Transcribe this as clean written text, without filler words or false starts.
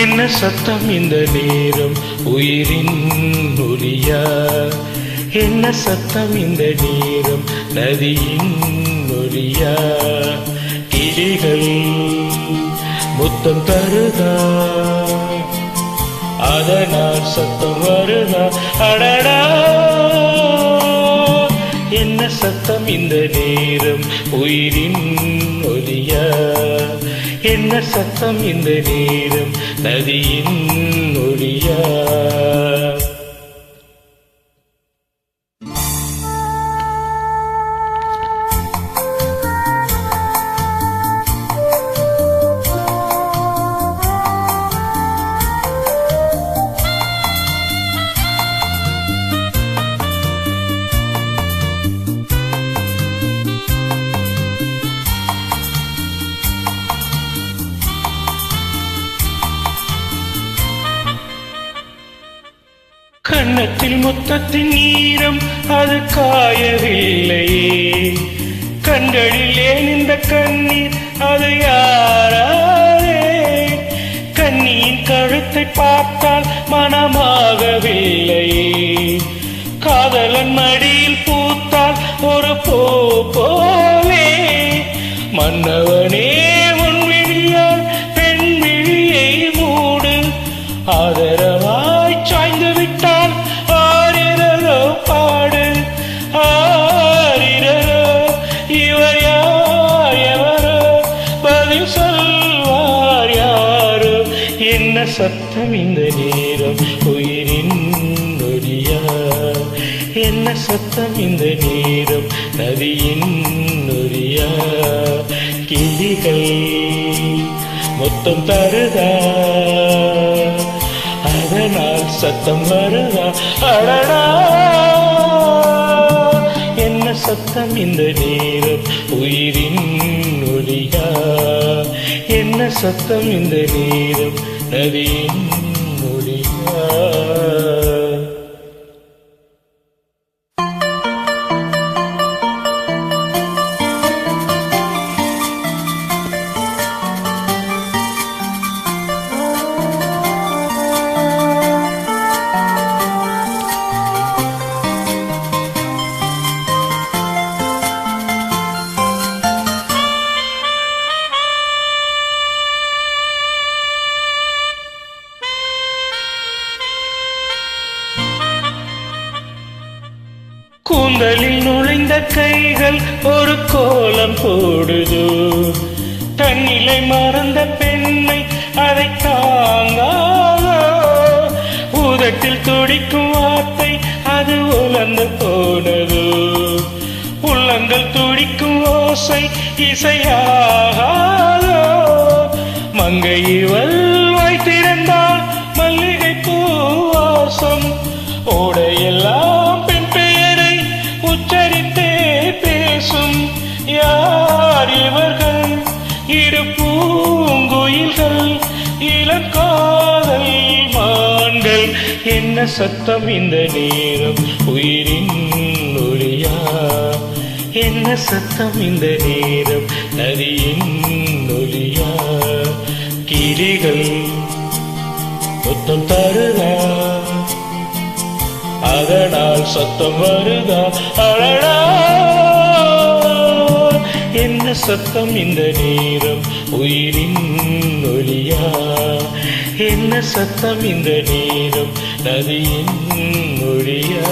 என்ன சத்தம் இந்த நேரம் உயிரின் ஒலியா? என்ன சத்தம் இந்த நேரம் நதியின் ஒலியா? கிளிகள் முத்தம் தருதா, அதனால் சத்தம் வருதா? அடடா, என்ன சத்தம் இந்த நேரம் உயிரின் ஒலியா? என்ன சத்தம் இந்த நேரம் நதியின் ஒலியா? கன்னத்தில் முத்தத்தின் ஈரம் அது காயவில்லையே, கண்களில் ஏன் இந்த கண்ணீர் அது யாராலே? கண்ணியின் கழுத்தை பார்த்தால் மனமாகவில்லையே, காதலன் மடியில் பூத்தால் ஒரு பூ போலே. மன்னவனே உன் விழியால் பெண் விழியை மூடு, ஆதரவாய் சாய்ந்து விட்டால் ஆரிரோ பாடு. ஆரிரோ இவர் யார் எவரோ, பதில் சொல்வார் யாரோ? என்ன சத்தம் இந்த நேரம் உயிரின் ஒலியா? என்ன சத்தம் இந்த நேரம் நதியின் ஒலியா? கிளிகள் மொத்தம் தருதா, அதனால் சத்தம் வருதா? அடடா, என்ன சத்தம் இந்த நேரம் உயிரின் ஒலியா? என்ன சத்தம் இந்த நேரம் நதியின் ஒலியா? கூந்தலில் நுழைந்த கைகள் ஒரு கோலம் போடுதோ, தன்னிலை மறந்த பெண்ணை அதை தாங்காதோ. உதட்டில் துடிக்கும் வார்த்தை அது உலர்ந்து போனதோ, உள்ளங்கள் துடிக்கும் ஓசை இசையாகாதோ. மங்கை இவள் வைத்திருந்தால் மல்லிகை பூவாசம், ஓடையெல்லாம் பெண் பெயரை உச்சரித்தே பேசும். யார் இவர்கள்? இரு பூங்குயில்கள், இளங்காதல் மான்கள். என்ன சத்தம் இந்த நேரம் உயிரின் ஒலியா? என்ன சத்தம் இந்த நேரம் நதியின் ஒலியா? கிளிகள் முத்தம் தருதா, அதனால் சத்தம் வருதா? அழடா, என்ன சத்தம் இந்த நேரம் உயிரின் ஒலியா? என்ன சத்தம் இந்த நேரம் நதியின் ஒலியா?